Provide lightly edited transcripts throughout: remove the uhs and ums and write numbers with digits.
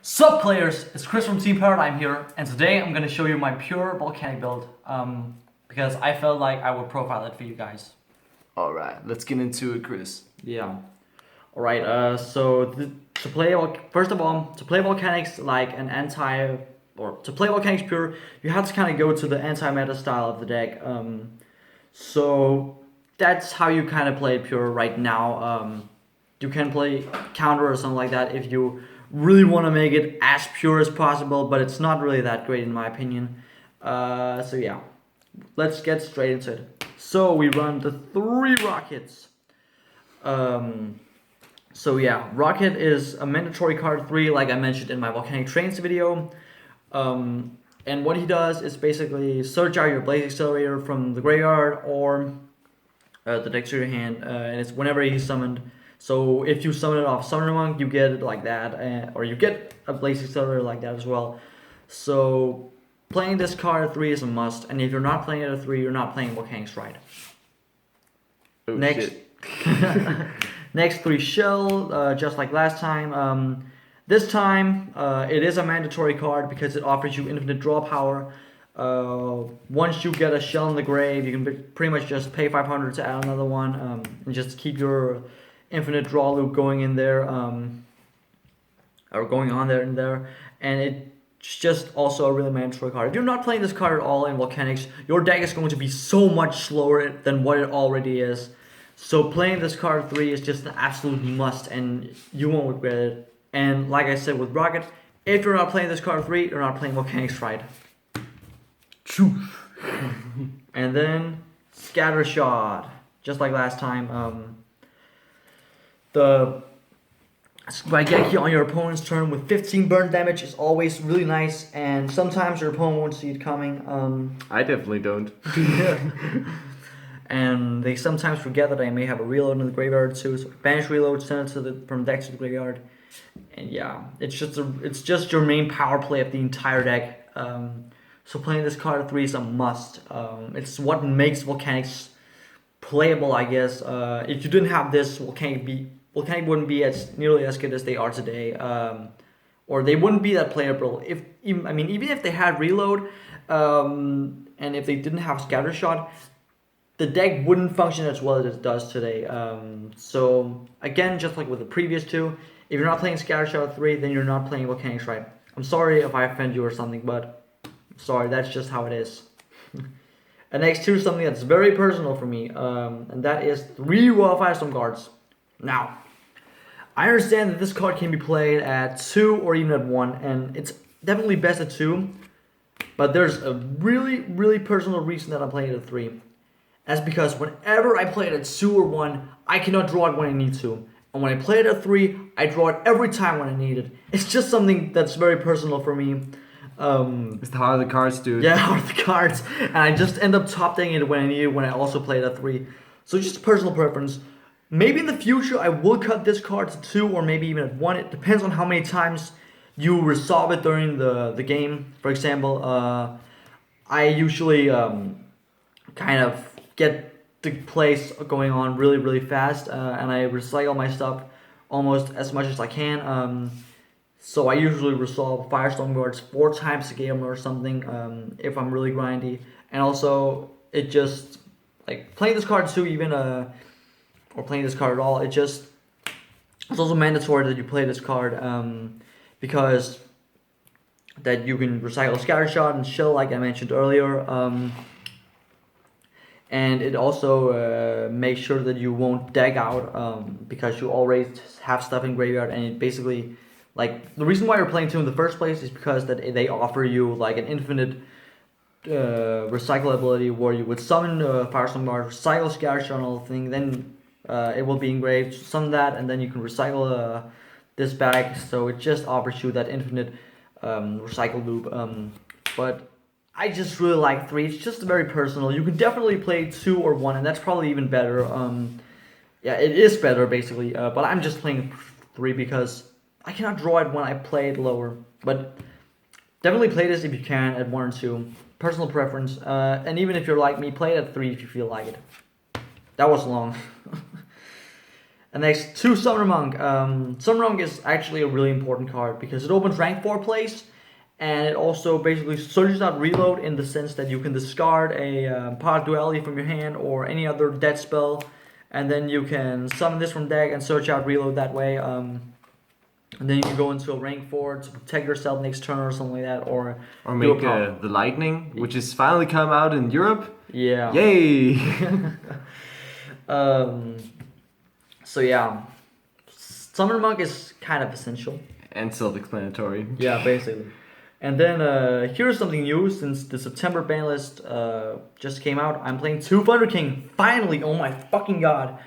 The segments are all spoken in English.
Sup players, it's Chris from Team Paradigm here, and today I'm gonna show you my pure volcanic build, because I felt like I would profile it for you guys. Alright, let's get into it, Chris. Yeah. Alright, to play, first of all, to play volcanics like an to play volcanics pure, you have to kind of go to the anti-meta style of the deck. So that's how you kind of play pure right now. You can play counter or something like that if you really want to make it as pure as possible, but it's not really that great in my opinion. So yeah, let's get straight into it. So we run the 3 rockets. So yeah, rocket is a mandatory card 3, like I mentioned in my volcanic trains video. And what he does is basically search out your blaze accelerator from the graveyard or the deck to your hand, and it's whenever he's summoned. So if you summon it off Summoner Monk, you get it like that, or you get a Blaze Accelerator like that as well. So playing this card at 3 is a must, and if you're not playing it at 3, you're not playing Volcanic Stride. Oh, next, next 3 Shell, just like last time. This time, it is a mandatory card because it offers you infinite draw power. Once you get a Shell in the grave, you can pretty much just pay 500 to add another one, and just keep your infinite draw loop going in there, or going on there and there, and it's just also a really mandatory card. If you're not playing this card at all in Volcanics, your deck is going to be so much slower than what it already is. So playing this card at 3 is just an absolute must, and you won't regret it. And like I said with Rocket, if you're not playing this card at 3, you're not playing Volcanic Stride. Truth. And then Scatter Shot, just like last time. The Raigeki on your opponent's turn with 15 burn damage is always really nice, and sometimes your opponent won't see it coming. I definitely don't. And they sometimes forget that I may have a reload in the graveyard too, so banish reload, send it from deck to the graveyard. And yeah, it's just your main power play of the entire deck. So playing this card at 3 is a must. It's what makes Volcanics playable, I guess. If you didn't have this, Volcanic wouldn't be nearly as good as they are today, or they wouldn't be that playable. Even if they had reload, and if they didn't have scatter shot, the deck wouldn't function as well as it does today. So again, just like with the previous 2, if you're not playing scatter shot 3, then you're not playing Volcanics right. I'm sorry if I offend you or something, but sorry, that's just how it is. And next to something that's very personal for me, and that is 3 Royal Firestorm Guards. Now, I understand that this card can be played at 2 or even at 1, and it's definitely best at 2, but there's a really, really personal reason that I'm playing it at 3. That's because whenever I play it at 2 or 1, I cannot draw it when I need to. And when I play it at 3, I draw it every time when I need it. It's just something that's very personal for me. It's the heart of the cards, dude. Yeah, heart of the cards. And I just end up top decking it when I need it, when I also play it at 3. So just personal preference. Maybe in the future I will cut this card to 2 or maybe even at 1. It depends on how many times you resolve it during the game. For example, I usually kind of get the plays going on really, really fast, and I recycle my stuff almost as much as I can. So I usually resolve Firestorm Guards 4 times a game or something, if I'm really grindy. And also, it just, like, playing this card too, even, or playing this card at all, it's also mandatory that you play this card, because that you can recycle Scatter Shot and Shell, like I mentioned earlier. And it also makes sure that you won't deck out, because you already have stuff in graveyard, and it basically, like, the reason why you're playing 2 in the first place is because that they offer you like an infinite recycle ability where you would summon Firestorm Guard, recycle Scatter Shot and all the thing, then it will be engraved, summon that, and then you can recycle this back. So it just offers you that infinite recycle loop. But I just really like 3. It's just very personal. You can definitely play 2 or 1, and that's probably even better. Yeah, it is better basically. But I'm just playing 3 because I cannot draw it when I play it lower. But definitely play this if you can at 1 or 2. Personal preference. And even if you're like me, play it at 3 if you feel like it. That was long. And next, 2 Summoner Monk. Summoner Monk is actually a really important card because it opens rank 4 plays, and it also basically searches out reload in the sense that you can discard a Power Duality from your hand or any other dead spell, and then you can summon this from deck and search out reload that way. And then you can go into a rank 4 to protect yourself next turn or something like that, or make the Lightning, which is finally come out in Europe. Yeah. Yay! So yeah, Summoner Monk is kind of essential. And self-explanatory. Yeah, basically. And then here's something new since the September ban list just came out. I'm playing 2 Thunder King. Finally, oh my fucking god.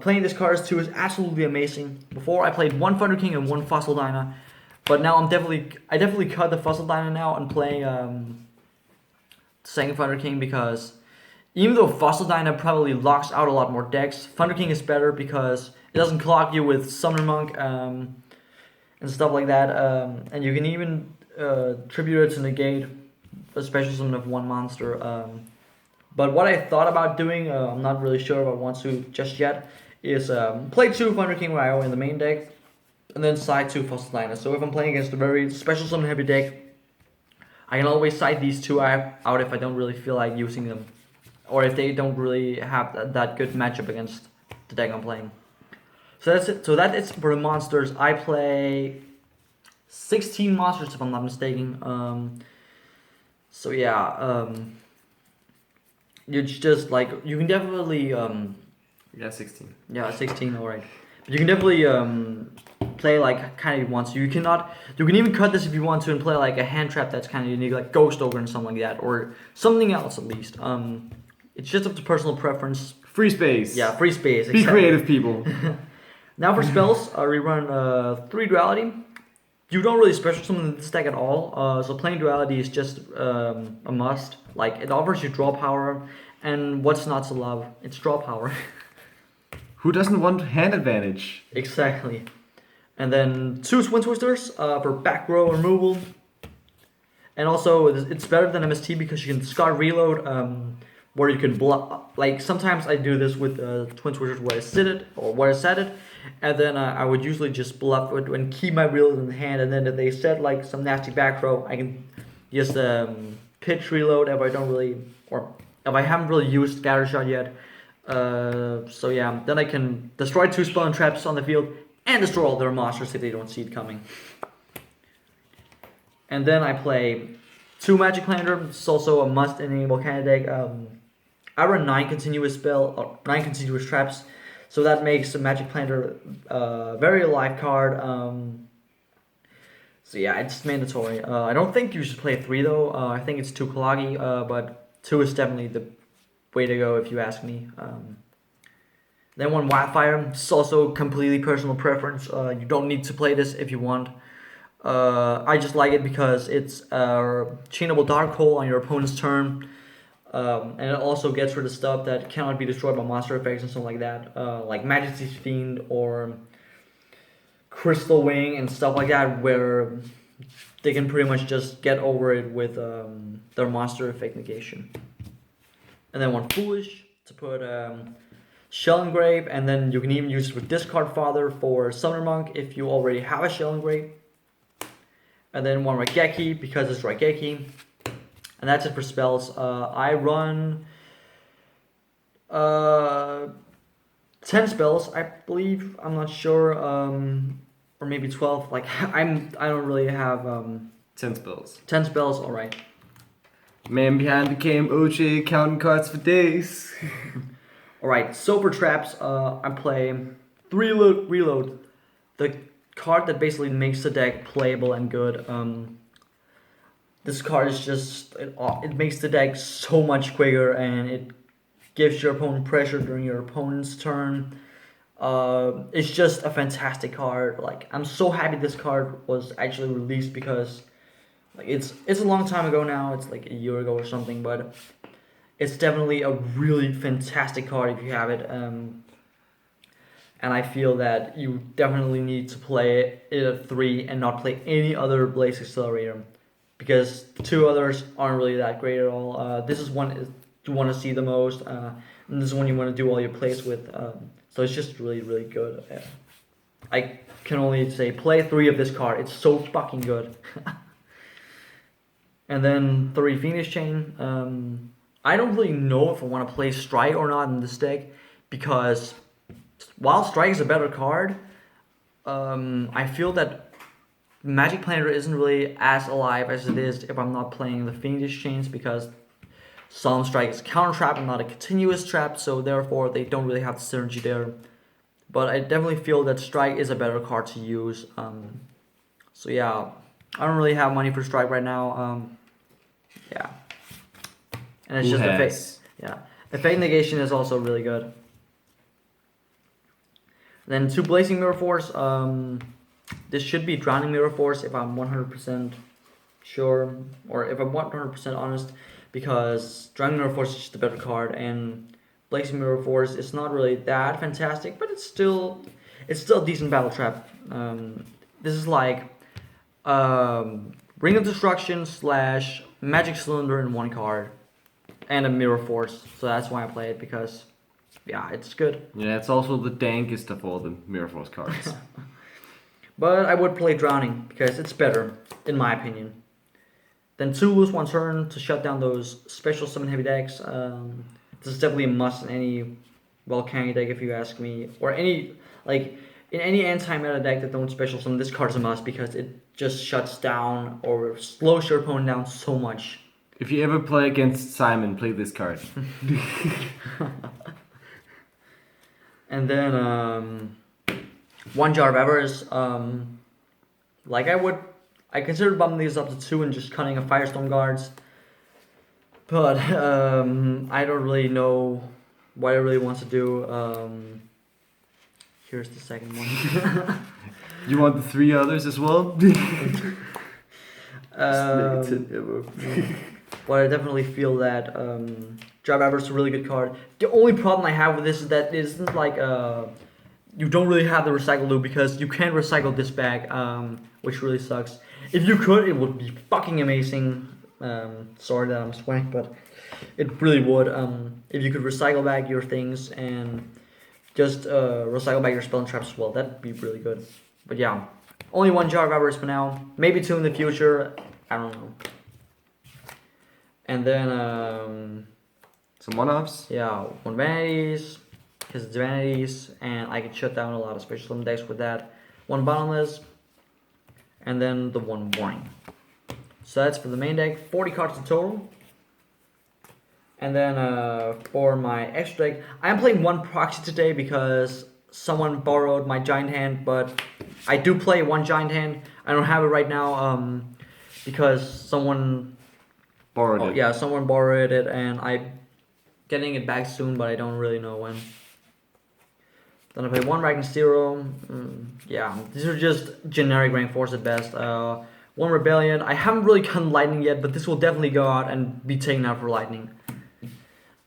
Playing this card as 2 is absolutely amazing. Before I played 1 Thunder King and 1 Fossil Dyna, but now I definitely cut the Fossil Dyna now and playing second Thunder King because even though Fossil Dyna probably locks out a lot more decks, Thunder King is better because it doesn't clog you with Summoner Monk and stuff like that. And you can even tribute it to negate a special summon of 1 monster. But what I thought about doing, I'm not really sure if I want to just yet, is play 2 Thunder King Ryo in the main deck, and then side 2 Fossil Dyna. So if I'm playing against a very special summon heavy deck, I can always side these 2 out if I don't really feel like using them, or if they don't really have that good matchup against the deck I'm playing. So that's it. So that is for the monsters. I play 16 monsters if I'm not mistaken. So yeah. It's just like you can definitely Yeah, 16. Yeah, 16, alright. But you can definitely play like kind of you want to. You can even cut this if you want to and play like a hand trap that's kind of unique, like Ghost Ogre and something like that, or something else at least. It's just up to personal preference. Free space. Yeah, free space. Be creative, people. Now for spells, we run 3 Duality. You don't really special summon this deck at all, so playing Duality is just a must. Like, it offers you draw power, and what's not to love? It's draw power. Who doesn't want hand advantage? Exactly. And then 2 Twin Twisters for back row removal. And also, it's better than MST because you can discard reload, where you can block. Like, sometimes I do this with Twin Twisters where I sit it, or where I set it, and then I would usually just bluff it and keep my reload in the hand, and then if they set like some nasty back row, I can just pitch reload if I don't really, or if I haven't really used Scatter Shot yet. So yeah, then I can destroy 2 spell and traps on the field and destroy all their monsters if they don't see it coming. And then I play 2 Magic Planter. It's also a must in a Volcanic deck. I run 9 continuous 9 continuous traps, so that makes the Magic Planter very alive card. So yeah, it's mandatory. I don't think you should play 3 though. I think it's too cloggy, but 2 is definitely the way to go if you ask me. Then 1 Wildfire. It's also completely personal preference. You don't need to play this if you want. I just like it because it's a chainable Dark Hole on your opponent's turn. And it also gets rid of stuff that cannot be destroyed by monster effects and something like that. Like Majesty's Fiend or Crystal Wing and stuff like that, where they can pretty much just get over it with their monster effect negation. And then 1 Foolish to put Shell Engrave, and then you can even use it with Discard Father for Summoner Monk if you already have a Shell Engrave. And then 1 Raigeki because it's Raigeki. And that's it for spells. I run 10 spells, I believe. I'm not sure, or maybe 12. Like I don't really have 10 spells. 10 spells. All right. Man behind the cam, OJ, counting cards for days. All right. So for traps, I play 3 reload, the card that basically makes the deck playable and good. This card is just, it makes the deck so much quicker, and it gives your opponent pressure during your opponent's turn. It's just a fantastic card. Like, I'm so happy this card was actually released because like it's a long time ago now. It's like a year ago or something, but it's definitely a really fantastic card if you have it. And I feel that you definitely need to play it at 3 and not play any other Blaze Accelerator, because the 2 others aren't really that great at all. This is one you want to see the most, and this is one you want to do all your plays with. So it's just really, really good. I can only say play 3 of this card. It's so fucking good. And then 3 Phoenix Chain. I don't really know if I want to play Strike or not in this deck, because while Strike is a better card, I feel that Magic Planter isn't really as alive as it is if I'm not playing the Phoenix Chains, because Solemn Strike is a counter trap and not a continuous trap, so therefore they don't really have the synergy there. But I definitely feel that Strike is a better card to use. So yeah, I don't really have money for Strike right now. Yeah, and it's just Effect. Yeah, Effect Negation is also really good. Then 2 Blazing Mirror Force. This should be Drowning Mirror Force if I'm 100% sure, or if I'm 100% honest, because Drowning Mirror Force is just a better card, and Blazing Mirror Force is not really that fantastic, but it's still a decent battle trap. This is like Ring of Destruction / Magic Cylinder in 1 card, and a Mirror Force. So that's why I play it, because yeah, it's good. Yeah, it's also the dankest of all the Mirror Force cards. But I would play Drowning because it's better, in my opinion. Then 2 lose 1 turn to shut down those special summon heavy decks. This is definitely a must in any Volcanic deck, if you ask me, or any in any anti-meta deck that don't special summon. This card is a must because it just shuts down or slows your opponent down so much. If you ever play against Simon, play this card. And then 1 Jar of Avarice. I considered bumping these up to 2 and just cutting a Firestorm Guards. But I don't really know what I really want to do. Here's the second one. You want the 3 others as well? But I definitely feel that Jar of Avarice is a really good card. The only problem I have with this is that it isn't like you don't really have the recycle loop, because you can't recycle this bag, which really sucks. If you could, it would be fucking amazing. Sorry that I'm swearing, but it really would. If you could recycle back your things and just recycle back your spell and traps as well, that'd be really good. But yeah, only 1 Jar of Avarice for now. Maybe 2 in the future. I don't know. And then some 1-offs. Yeah, 1 Vanities, because it's Vanities, and I can shut down a lot of special summon decks with that. 1 Bottomless, and then the 1 Warning. So that's for the main deck, 40 cards in total. And then for my extra deck, I am playing 1 Proxy today because someone borrowed my Giant Hand, but I do play 1 Giant Hand. I don't have it right now because someone borrowed it. Yeah, someone borrowed it, and I'm getting it back soon, but I don't really know when. Then I play 1 Ragnar Zero. Yeah, these are just generic rank 4s at best. 1 Rebellion. I haven't really gotten Lightning yet, but this will definitely go out and be taken out for Lightning.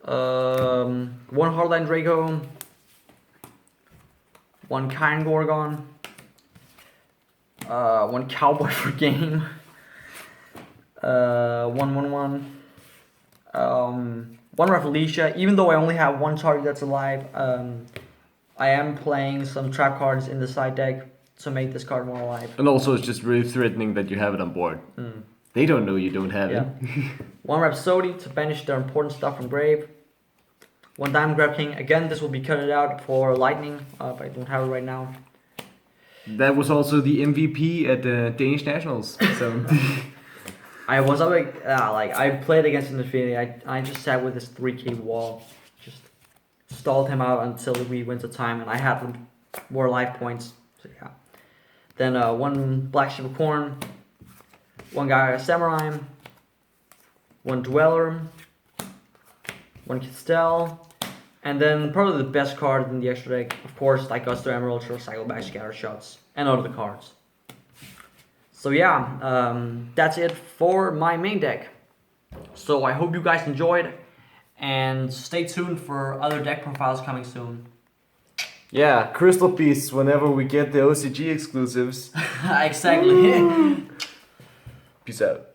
1 Hardline Draco. 1 Kind Gorgon. 1 Cowboy for game. 1/1/1. 1 Rafflesia. Even though I only have 1 target that's alive, I am playing some trap cards in the side deck to make this card more alive. And also, it's just really threatening that you have it on board. They don't know you don't have it. 1 Rhapsody to banish their important stuff from grave. 1 Diamond Grab King. Again, this will be cut out for Lightning, but I don't have it right now. That was also the MVP at the Danish Nationals. So I was I played against Infinity. I just sat with this 3k wall, just stalled him out until we went to time, and I had more life points. So yeah. Then 1 Black Sheep of Corn, 1 Gaia Samurai, 1 Dweller, 1 Kistel, and then probably the best card in the extra deck, of course, like Guster Emerald to recycle back Scatter Shots and other cards. So yeah, that's it for my main deck. So I hope you guys enjoyed, and stay tuned for other deck profiles coming soon. yeah, Crystal Beasts whenever we get the OCG exclusives. Exactly. Peace out.